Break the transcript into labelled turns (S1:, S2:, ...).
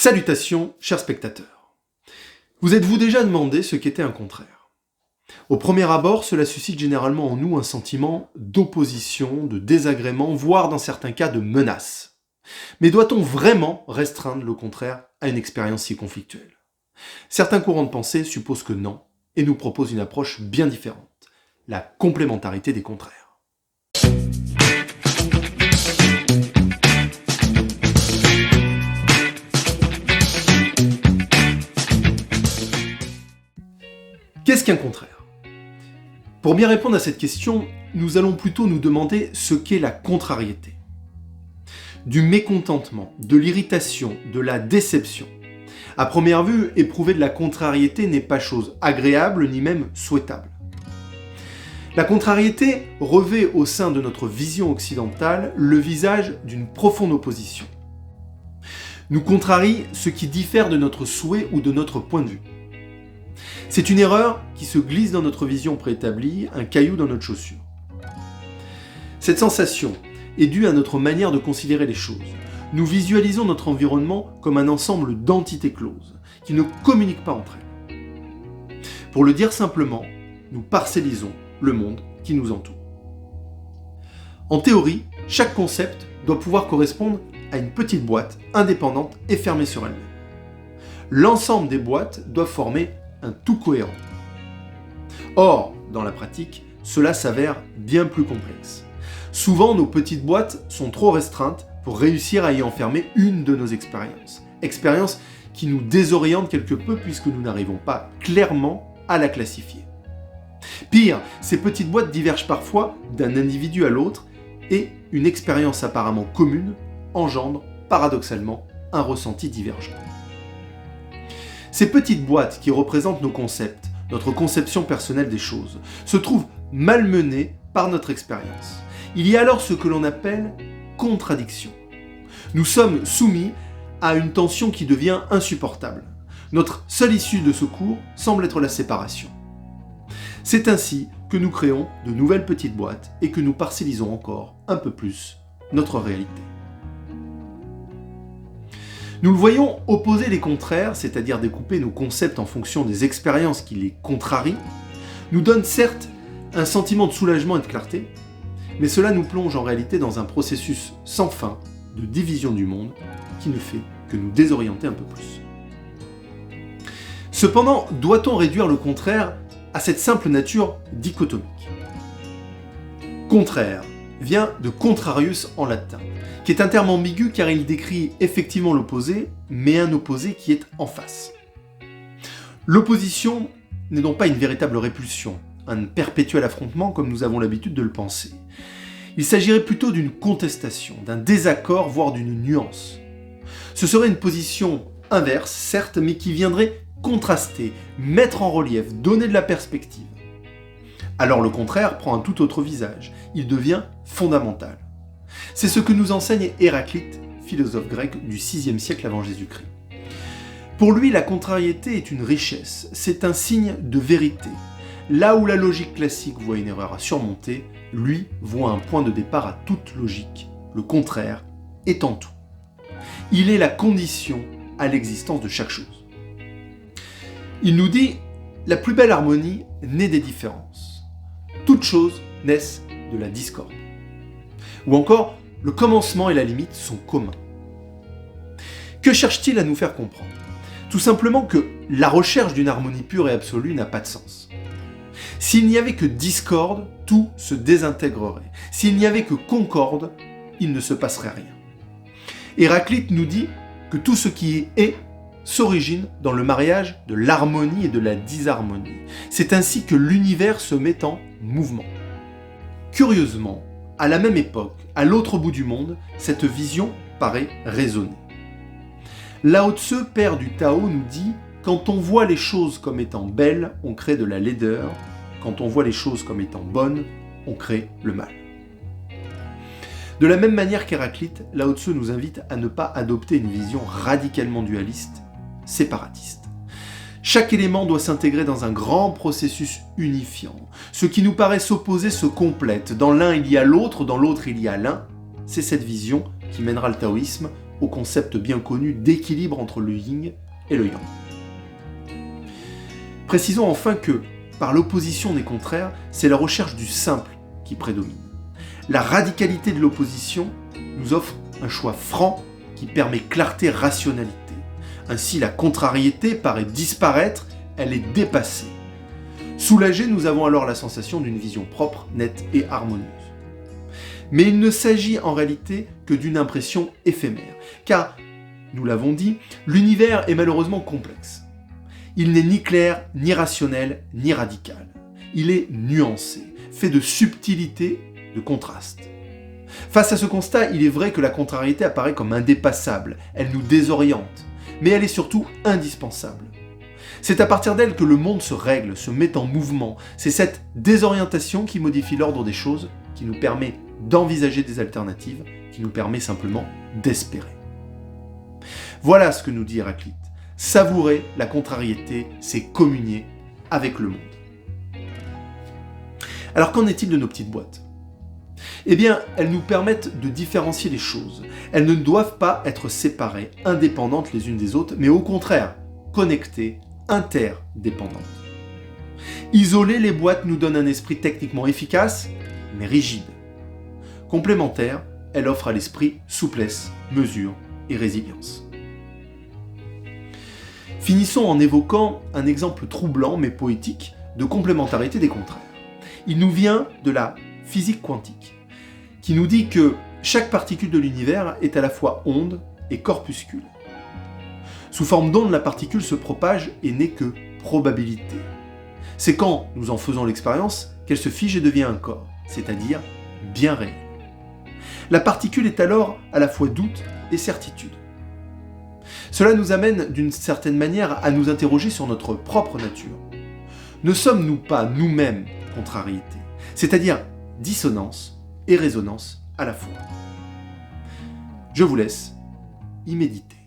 S1: Salutations, chers spectateurs. Vous êtes-vous déjà demandé ce qu'était un contraire ? Au premier abord, cela suscite généralement en nous un sentiment d'opposition, de désagrément, voire dans certains cas de menace. Mais doit-on vraiment restreindre le contraire à une expérience si conflictuelle ? Certains courants de pensée supposent que non, et nous proposent une approche bien différente, la complémentarité des contraires. Qu'est-ce qu'un contraire ? Pour bien répondre à cette question, nous allons plutôt nous demander ce qu'est la contrariété. Du mécontentement, de l'irritation, de la déception. À première vue, éprouver de la contrariété n'est pas chose agréable ni même souhaitable. La contrariété revêt au sein de notre vision occidentale le visage d'une profonde opposition. Nous contrarie ce qui diffère de notre souhait ou de notre point de vue. C'est une erreur qui se glisse dans notre vision préétablie, un caillou dans notre chaussure. Cette sensation est due à notre manière de considérer les choses. Nous visualisons notre environnement comme un ensemble d'entités closes, qui ne communiquent pas entre elles. Pour le dire simplement, nous parcellisons le monde qui nous entoure. En théorie, chaque concept doit pouvoir correspondre à une petite boîte indépendante et fermée sur elle-même. L'ensemble des boîtes doivent former un tout cohérent. Or, dans la pratique, cela s'avère bien plus complexe. Souvent, nos petites boîtes sont trop restreintes pour réussir à y enfermer une de nos expériences. Expérience qui nous désoriente quelque peu puisque nous n'arrivons pas clairement à la classifier. Pire, ces petites boîtes divergent parfois d'un individu à l'autre et une expérience apparemment commune engendre paradoxalement un ressenti divergent. Ces petites boîtes qui représentent nos concepts, notre conception personnelle des choses, se trouvent malmenées par notre expérience. Il y a alors ce que l'on appelle contradiction. Nous sommes soumis à une tension qui devient insupportable. Notre seule issue de secours semble être la séparation. C'est ainsi que nous créons de nouvelles petites boîtes et que nous parcellisons encore un peu plus notre réalité. Nous le voyons, opposer les contraires, c'est-à-dire découper nos concepts en fonction des expériences qui les contrarient, nous donne certes un sentiment de soulagement et de clarté, mais cela nous plonge en réalité dans un processus sans fin de division du monde qui ne fait que nous désorienter un peu plus. Cependant, doit-on réduire le contraire à cette simple nature dichotomique ? Contraire vient de contrarius en latin, qui est un terme ambigu car il décrit effectivement l'opposé, mais un opposé qui est en face. L'opposition n'est donc pas une véritable répulsion, un perpétuel affrontement comme nous avons l'habitude de le penser. Il s'agirait plutôt d'une contestation, d'un désaccord, voire d'une nuance. Ce serait une position inverse, certes, mais qui viendrait contraster, mettre en relief, donner de la perspective. Alors le contraire prend un tout autre visage, il devient fondamental. C'est ce que nous enseigne Héraclite, philosophe grec du VIe siècle avant Jésus-Christ. Pour lui, la contrariété est une richesse, c'est un signe de vérité. Là où la logique classique voit une erreur à surmonter, lui voit un point de départ à toute logique, le contraire étant tout. Il est la condition à l'existence de chaque chose. Il nous dit « La plus belle harmonie naît des différences. Toutes choses naissent de la discorde. » Ou encore « Le commencement et la limite sont communs. » Que cherche-t-il à nous faire comprendre ? Tout simplement que la recherche d'une harmonie pure et absolue n'a pas de sens. S'il n'y avait que discorde, tout se désintégrerait. S'il n'y avait que concorde, il ne se passerait rien. Héraclite nous dit que tout ce qui est s'origine dans le mariage de l'harmonie et de la disharmonie. C'est ainsi que l'univers se met en mouvement. Curieusement, à la même époque, à l'autre bout du monde, cette vision paraît raisonner. Lao Tse, père du Tao, nous dit « Quand on voit les choses comme étant belles, on crée de la laideur. Quand on voit les choses comme étant bonnes, on crée le mal. » De la même manière qu'Héraclite, Lao Tse nous invite à ne pas adopter une vision radicalement dualiste, séparatiste. Chaque élément doit s'intégrer dans un grand processus unifiant. Ce qui nous paraît s'opposer se complète. Dans l'un il y a l'autre, dans l'autre il y a l'un. C'est cette vision qui mènera le taoïsme au concept bien connu d'équilibre entre le yin et le yang. Précisons enfin que, par l'opposition des contraires, c'est la recherche du simple qui prédomine. La radicalité de l'opposition nous offre un choix franc qui permet clarté, rationalité. Ainsi, la contrariété paraît disparaître, elle est dépassée. Soulagés, nous avons alors la sensation d'une vision propre, nette et harmonieuse. Mais il ne s'agit en réalité que d'une impression éphémère, car, nous l'avons dit, l'univers est malheureusement complexe. Il n'est ni clair, ni rationnel, ni radical. Il est nuancé, fait de subtilité, de contraste. Face à ce constat, il est vrai que la contrariété apparaît comme indépassable, elle nous désoriente, mais elle est surtout indispensable. C'est à partir d'elle que le monde se règle, se met en mouvement. C'est cette désorientation qui modifie l'ordre des choses, qui nous permet d'envisager des alternatives, qui nous permet simplement d'espérer. Voilà ce que nous dit Héraclite. Savourer la contrariété, c'est communier avec le monde. Alors qu'en est-il de nos petites boîtes ? Eh bien, elles nous permettent de différencier les choses. Elles ne doivent pas être séparées, indépendantes les unes des autres, mais au contraire, connectées, interdépendantes. Isoler les boîtes nous donne un esprit techniquement efficace, mais rigide. Complémentaire, elle offre à l'esprit souplesse, mesure et résilience. Finissons en évoquant un exemple troublant mais poétique de complémentarité des contraires. Il nous vient de la physique quantique, qui nous dit que chaque particule de l'univers est à la fois onde et corpuscule. Sous forme d'onde, la particule se propage et n'est que probabilité. C'est quand nous en faisons l'expérience qu'elle se fige et devient un corps, c'est-à-dire bien réel. La particule est alors à la fois doute et certitude. Cela nous amène d'une certaine manière à nous interroger sur notre propre nature. Ne sommes-nous pas nous-mêmes contrariété, c'est-à-dire dissonance et résonance à la fois ? Je vous laisse y méditer.